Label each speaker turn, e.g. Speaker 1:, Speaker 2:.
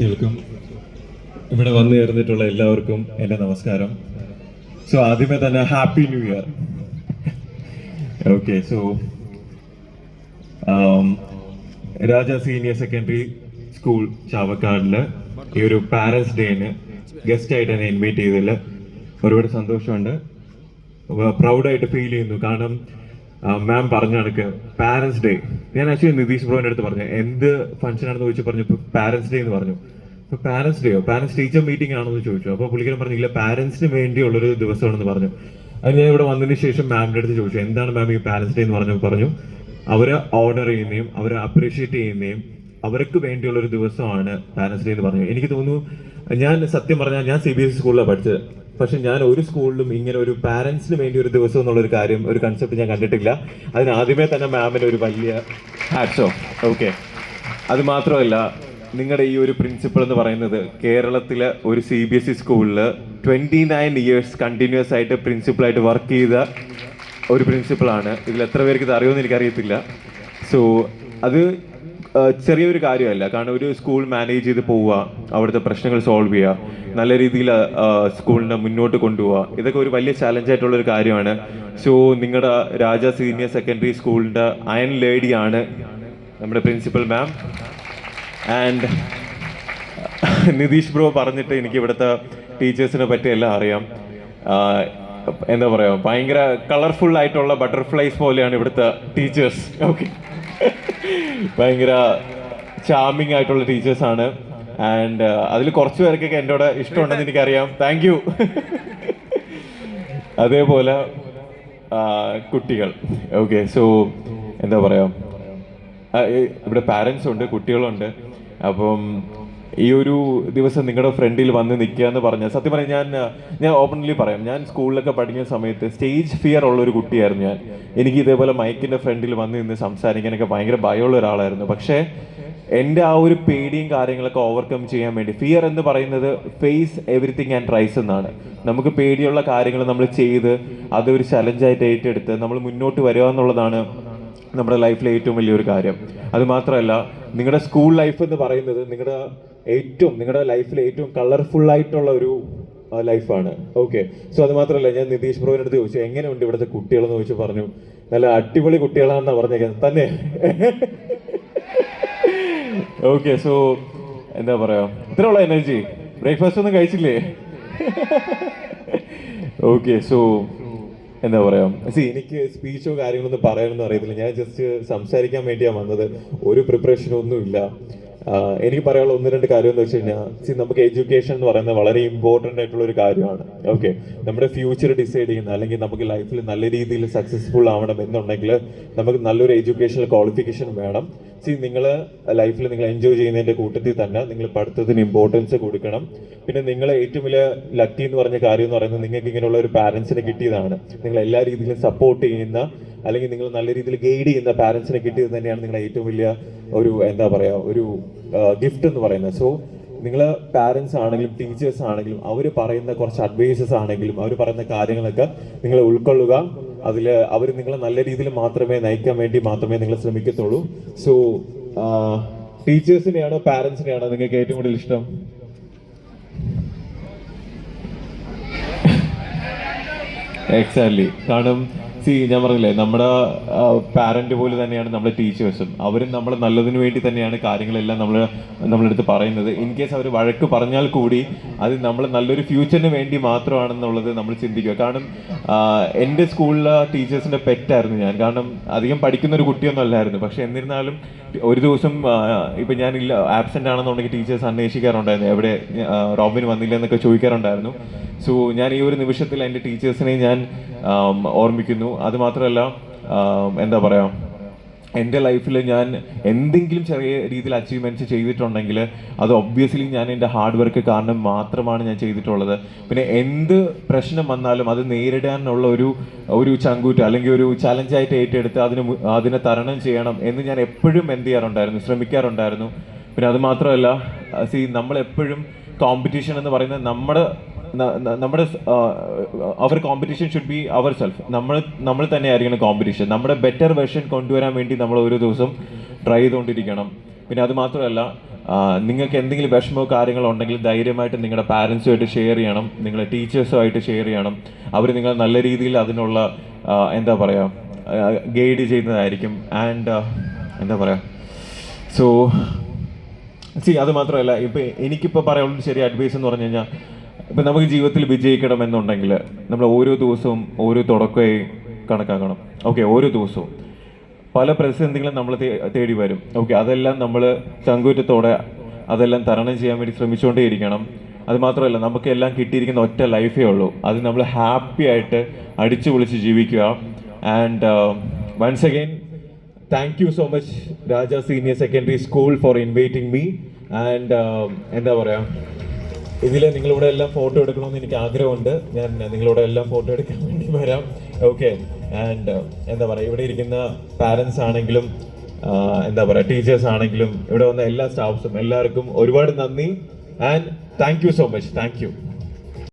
Speaker 1: വിദ്യാർത്ഥികൾക്കും ഇവിടെ വന്നു ചേർന്നിട്ടുള്ള എല്ലാവർക്കും എൻ്റെ നമസ്കാരം. സോ ആദ്യമേ തന്നെ happy new year. Okay, so Raja senior secondary school ചാവക്കാടിൽ ഈ ഒരു പാരൻസ് ഡേന് ഗസ്റ്റായിട്ട് എന്നെ ഇൻവൈറ്റ് ചെയ്തതിൽ ഒരുപാട് സന്തോഷമുണ്ട്, പ്രൗഡായിട്ട് ഫീൽ ചെയ്യുന്നു. കാരണം മാം പറഞ്ഞ കണക്ക് പാരൻസ് ഡേ, ഞാൻ ആക്ച്വലി നിതീഷ് ബ്രോൻ്റെ അടുത്ത് പറഞ്ഞു എന്ത് ഫംഗ്ഷൻ ആണെന്ന് ചോദിച്ചു, പറഞ്ഞു ഇപ്പോൾ പാരൻസ് ഡേ എന്ന് പറഞ്ഞു. അപ്പോൾ പാരൻസ് ഡേയോ, പാരൻസ് ടീച്ചർ മീറ്റിംഗ് ആണോ എന്ന് ചോദിച്ചു. അപ്പോൾ പുള്ളിക്കാരൻ പറഞ്ഞില്ല, പാരൻസിന് വേണ്ടിയുള്ളൊരു ദിവസമാണെന്ന് പറഞ്ഞു. അത് ഞാൻ ഇവിടെ വന്നതിന് ശേഷം മാമിൻ്റെ അടുത്ത് ചോദിച്ചു എന്താണ് മാം ഈ പാരൻസ് ഡേ എന്ന് പറഞ്ഞു അവരെ ഓണർ ചെയ്യുന്നതും അവരെ അപ്രീഷിയേറ്റ് ചെയ്യുന്നതും അവർക്ക് വേണ്ടിയുള്ളൊരു ദിവസമാണ് പാരൻസ് ഡേ എന്ന് പറഞ്ഞു. എനിക്ക് തോന്നുന്നു, ഞാൻ സത്യം പറഞ്ഞാൽ ഞാൻ CBSE സ്കൂളിലാണ് പഠിച്ചത്, പക്ഷെ ഞാൻ ഒരു സ്കൂളിലും ഇങ്ങനെ ഒരു പാരൻസിന് വേണ്ടി ഒരു ദിവസം എന്നുള്ളൊരു കാര്യം, ഒരു കൺസെപ്റ്റ് ഞാൻ കണ്ടിട്ടില്ല. അതിന് ആദ്യമേ തന്നെ മാമിന് ഒരു വലിയ ഹാറ്റ്സ് ഓഫ്. ഓക്കെ, അത് മാത്രമല്ല, നിങ്ങളുടെ ഈ ഒരു പ്രിൻസിപ്പൾ എന്ന് പറയുന്നത് കേരളത്തിലെ ഒരു CBSE സ്കൂളിൽ 29 ഇയേഴ്സ് കണ്ടിന്യൂസ് ആയിട്ട് പ്രിൻസിപ്പളായിട്ട് വർക്ക് ചെയ്ത ഒരു പ്രിൻസിപ്പളാണ്. ഇതിൽ എത്ര പേർക്ക് ഇത് അറിയുമെന്ന് എനിക്കറിയത്തില്ല. സോ അത് ചെറിയൊരു കാര്യമല്ല. കാരണം ഒരു സ്കൂൾ മാനേജ് ചെയ്ത് പോവുക, അവിടുത്തെ പ്രശ്നങ്ങൾ സോൾവ് ചെയ്യുക, നല്ല രീതിയിൽ സ്കൂളിനെ മുന്നോട്ട് കൊണ്ടുപോവുക, ഇതൊക്കെ ഒരു വലിയ ചാലഞ്ചായിട്ടുള്ളൊരു കാര്യമാണ്. സോ നിങ്ങളുടെ രാജ സീനിയർ സെക്കൻഡറി സ്കൂളിൻ്റെ അയൺ ലേഡിയാണ് നമ്മുടെ principal ma'am. And Nitish bro പറഞ്ഞിട്ട് എനിക്ക് ഇവിടുത്തെ ടീച്ചേഴ്സിനെ പറ്റി എല്ലാം അറിയാം. എന്താ പറയുക, ഭയങ്കര കളർഫുൾ ആയിട്ടുള്ള ബട്ടർഫ്ലൈസ് പോലെയാണ് ഇവിടുത്തെ ടീച്ചേഴ്സ്. ഓക്കെ, ഭയങ്കര ചാമിങ് ആയിട്ടുള്ള ടീച്ചേഴ്സാണ്. ആൻഡ് അതിൽ കുറച്ച് പേർക്കൊക്കെ എന്നോട് ഇഷ്ടമുണ്ടെന്ന് എനിക്കറിയാം. Thank you. അതേപോലെ കുട്ടികൾ. ഓക്കെ, സോ എന്താ പറയുക, ഇവിടെ പാരൻസ് ഉണ്ട്, കുട്ടികളുണ്ട്. അപ്പം ഈ ഒരു ദിവസം നിങ്ങളുടെ ഫ്രണ്ടിൽ വന്ന് നിൽക്കുക എന്ന് പറഞ്ഞാൽ, സത്യം പറഞ്ഞാൽ ഞാൻ ഓപ്പൺലി പറയാം, ഞാൻ സ്കൂളിലൊക്കെ പഠിക്കുന്ന സമയത്ത് സ്റ്റേജ് ഫിയർ ഉള്ളൊരു കുട്ടിയായിരുന്നു ഞാൻ. എനിക്ക് ഇതേപോലെ മൈക്കിൻ്റെ ഫ്രണ്ടിൽ വന്ന് നിന്ന് സംസാരിക്കാനൊക്കെ ഭയങ്കര ഭയമുള്ള ഒരാളായിരുന്നു. പക്ഷേ എൻ്റെ ആ ഒരു പേടിയും കാര്യങ്ങളൊക്കെ ഓവർകം ചെയ്യാൻ വേണ്ടി, ഫിയർ എന്ന് പറയുന്നത് ഫേസ് എവറിത്തിങ് ആൻഡ് ട്രൈസ് എന്നാണ്. നമുക്ക് പേടിയുള്ള കാര്യങ്ങൾ നമ്മൾ ചെയ്ത് അതൊരു ചലഞ്ചായിട്ട് ഏറ്റെടുത്ത് നമ്മൾ മുന്നോട്ട് വരിക എന്നുള്ളതാണ് നമ്മുടെ ലൈഫിലെ ഏറ്റവും വലിയൊരു കാര്യം. അതുമാത്രമല്ല, നിങ്ങളുടെ സ്കൂൾ ലൈഫ് എന്ന് പറയുന്നത് നിങ്ങളുടെ ലൈഫിലെ ഏറ്റവും കളർഫുള്ളായിട്ടുള്ള ഒരു ലൈഫാണ്. ഓക്കെ, സോ അത് മാത്രമല്ല, ഞാൻ നിതീഷ് ബ്രോയുടെ അടുത്ത് ചോദിച്ചു എങ്ങനെയുണ്ട് ഇവിടുത്തെ കുട്ടികളെന്ന് ചോദിച്ചു. പറഞ്ഞു നല്ല അടിപൊളി കുട്ടികളാണെന്നാണ് പറഞ്ഞേക്കുന്നത് തന്നെ. ഓക്കെ, സോ എന്താ പറയുക, ഇത്രയുള്ള എനർജി. ബ്രേക്ക്ഫാസ്റ്റ് ഒന്നും കഴിച്ചില്ലേ? ഓക്കെ, സോ എന്താ പറയുക, എനിക്ക് സ്പീച്ചോ കാര്യങ്ങളൊന്നും പറയാനൊന്നും അറിയത്തില്ല. ഞാൻ ജസ്റ്റ് സംസാരിക്കാൻ വേണ്ടിയാണ് വന്നത്. ഒരു പ്രിപ്പറേഷനും ഒന്നുമില്ല. എനിക്ക് പറയാനുള്ള 1-2 കാര്യം എന്ന് വെച്ച് കഴിഞ്ഞാൽ, നമുക്ക് എഡ്യൂക്കേഷൻ എന്ന് പറയുന്നത് വളരെ ഇമ്പോർട്ടൻ്റ് ആയിട്ടുള്ള ഒരു കാര്യമാണ്. ഓക്കെ, നമ്മുടെ ഫ്യൂച്ചർ ഡിസൈഡ് ചെയ്യുന്ന, അല്ലെങ്കിൽ നമുക്ക് ലൈഫിൽ നല്ല രീതിയിൽ സക്സസ്ഫുൾ ആവണം എന്നുണ്ടെങ്കിൽ നമുക്ക് നല്ലൊരു എഡ്യൂക്കേഷണൽ ക്വാളിഫിക്കേഷൻ വേണം. നിങ്ങൾ ലൈഫിൽ നിങ്ങൾ എൻജോയ് ചെയ്യുന്നതിൻ്റെ കൂട്ടത്തിൽ തന്നെ നിങ്ങൾ പഠിത്തത്തിന് ഇമ്പോർട്ടൻസ് കൊടുക്കണം. പിന്നെ നിങ്ങളെ ഏറ്റവും വലിയ ലക്കി എന്ന് പറഞ്ഞ കാര്യം എന്ന് പറയുന്നത് നിങ്ങൾക്ക് ഇങ്ങനെയുള്ള ഒരു പാരൻസിനെ കിട്ടിയതാണ്. നിങ്ങൾ എല്ലാ രീതിയിലും സപ്പോർട്ട് ചെയ്യുന്ന, അല്ലെങ്കിൽ നിങ്ങൾ നല്ല രീതിയിൽ ഗൈഡ് ചെയ്യുന്ന പാരൻസിനെ കിട്ടിയത് തന്നെയാണ് നിങ്ങളുടെ ഏറ്റവും വലിയ ഒരു എന്താ പറയുക, ഒരു ഗിഫ്റ്റ് എന്ന് പറയുന്നത്. സോ നിങ്ങൾ പാരൻസ് ആണെങ്കിലും ടീച്ചേഴ്സ് ആണെങ്കിലും അവർ പറയുന്ന കുറച്ച് അഡ്വൈസസ് ആണെങ്കിലും അവർ പറയുന്ന കാര്യങ്ങളൊക്കെ നിങ്ങൾ ഉൾക്കൊള്ളുക. അതിൽ അവർ നിങ്ങളെ നല്ല രീതിയിൽ മാത്രമേ നയിക്കാൻ വേണ്ടി മാത്രമേ നിങ്ങൾ ശ്രമിക്കത്തുള്ളൂ. സോ ടീച്ചേഴ്സിനെയാണോ പാരൻസിനെയാണോ നിങ്ങൾക്ക് ഏറ്റവും കൂടുതൽ ഇഷ്ടം? എക്സാക്ട്ലി. കാരണം ഞാൻ പറഞ്ഞില്ലേ, നമ്മുടെ പാരന്റ് പോലെ തന്നെയാണ് നമ്മുടെ ടീച്ചേഴ്സും. അവരും നമ്മളെ നല്ലതിനു വേണ്ടി തന്നെയാണ് കാര്യങ്ങളെല്ലാം നമ്മളെടുത്ത് പറയുന്നത്. ഇൻ കേസ് അവർ വഴക്ക് പറഞ്ഞാൽ കൂടി അത് നമ്മൾ നല്ലൊരു ഫ്യൂച്ചറിന് വേണ്ടി മാത്രമാണെന്നുള്ളത് നമ്മൾ ചിന്തിക്കുക. കാരണം എൻ്റെ സ്കൂളിലെ ടീച്ചേഴ്സിൻ്റെ പെറ്റായിരുന്നു ഞാൻ. കാരണം അധികം പഠിക്കുന്ന ഒരു കുട്ടിയൊന്നും അല്ലായിരുന്നു. പക്ഷെ എന്നിരുന്നാലും ഒരു ദിവസം ഇപ്പം ഞാനില്ല, ആബ്സെൻ്റ് ആണെന്നുണ്ടെങ്കിൽ ടീച്ചേഴ്സ് അന്വേഷിക്കാറുണ്ടായിരുന്നു, എവിടെ റോബിൻ വന്നില്ല എന്നൊക്കെ ചോദിക്കാറുണ്ടായിരുന്നു. സോ ഞാൻ ഈ ഒരു നിമിഷത്തിൽ എൻ്റെ ടീച്ചേഴ്സിനെ ഞാൻ ഓർമ്മിക്കുന്നു. അതുമാത്രമല്ല, എന്താ പറയുക, എൻ്റെ ലൈഫിൽ ഞാൻ എന്തെങ്കിലും ചെറിയ രീതിയിൽ അച്ചീവ്മെൻറ്റ്സ് ചെയ്തിട്ടുണ്ടെങ്കിൽ അത് ഒബ്വിയസ്ലി ഞാൻ എൻ്റെ ഹാർഡ് വർക്ക് കാരണം മാത്രമാണ് ഞാൻ ചെയ്തിട്ടുള്ളത്. പിന്നെ എന്ത് പ്രശ്നം വന്നാലും അത് നേരിടാനുള്ള ഒരു ചങ്കൂറ്റ് അല്ലെങ്കിൽ ഒരു ചലഞ്ചായിട്ട് ഏറ്റെടുത്ത് അതിനെ തരണം ചെയ്യണം എന്ന് ഞാൻ എപ്പോഴും എന്ത് ചെയ്യാറുണ്ടായിരുന്നു, ശ്രമിക്കാറുണ്ടായിരുന്നു. പിന്നെ അത് മാത്രമല്ല, നമ്മളെപ്പോഴും കോമ്പറ്റീഷൻ എന്ന് പറയുന്നത് നമ്മുടെ our competition should be our self. നമ്മൾ തന്നെ ആയിരിക്കണം കോമ്പറ്റീഷൻ. നമ്മുടെ ബെറ്റർ വെർഷൻ കൊണ്ടുവരാൻ വേണ്ടി നമ്മൾ ഒരു ദിവസം ട്രൈ ചെയ്തുകൊണ്ടിരിക്കണം. പിന്നെ അത് മാത്രമല്ല, നിങ്ങൾക്ക് എന്തെങ്കിലും വിഷമമോ കാര്യങ്ങളോ ഉണ്ടെങ്കിൽ ധൈര്യമായിട്ട് നിങ്ങളുടെ പാരൻസുമായിട്ട് ഷെയർ ചെയ്യണം, നിങ്ങളുടെ ടീച്ചേഴ്സുമായിട്ട് ഷെയർ ചെയ്യണം. അവർ നിങ്ങൾ നല്ല രീതിയിൽ അതിനുള്ള എന്താ പറയുക ഗൈഡ് ചെയ്യുന്നതായിരിക്കും. ആൻഡ് എന്താ പറയുക സോ അത് മാത്രമല്ല, ഇപ്പം എനിക്കിപ്പോൾ പറയാനുള്ള ചെറിയ അഡ്വൈസ് എന്ന് പറഞ്ഞു കഴിഞ്ഞാൽ, ഇപ്പം നമുക്ക് ജീവിതത്തിൽ വിജയിക്കണമെന്നുണ്ടെങ്കിൽ നമ്മൾ ഓരോ ദിവസവും ഓരോ തുടക്കമായി കണക്കാക്കണം. ഓക്കെ, ഓരോ ദിവസവും പല പ്രതിസന്ധികളും നമ്മൾ തേടി വരും. ഓക്കെ, അതെല്ലാം നമ്മൾ ചങ്കൂറ്റത്തോടെ അതെല്ലാം തരണം ചെയ്യാൻ വേണ്ടി ശ്രമിച്ചുകൊണ്ടേയിരിക്കണം. അത് മാത്രമല്ല, നമുക്ക് എല്ലാം കിട്ടിയിരിക്കുന്ന ഒറ്റ ലൈഫേ ഉള്ളൂ. അത് നമ്മൾ ഹാപ്പി ആയിട്ട് അടിച്ചു പൊളിച്ച് ജീവിക്കുക. And once again thank you so much Raja senior secondary school for inviting me. And എന്താ പറയുക, ഇതിൽ നിങ്ങളിവിടെ എല്ലാം ഫോട്ടോ എടുക്കണമെന്ന് എനിക്ക് ആഗ്രഹമുണ്ട്. ഞാൻ നിങ്ങളിവിടെ എല്ലാം ഫോട്ടോ എടുക്കാൻ വേണ്ടി വരാം. ഓക്കെ, ആൻഡ് എന്താ പറയുക, ഇവിടെ ഇരിക്കുന്ന പാരൻസ് ആണെങ്കിലും എന്താ പറയുക ടീച്ചേഴ്സ് ആണെങ്കിലും ഇവിടെ വന്ന എല്ലാ സ്റ്റാഫ്സും എല്ലാവർക്കും ഒരുപാട് നന്ദി. And thank you so much. Thank you.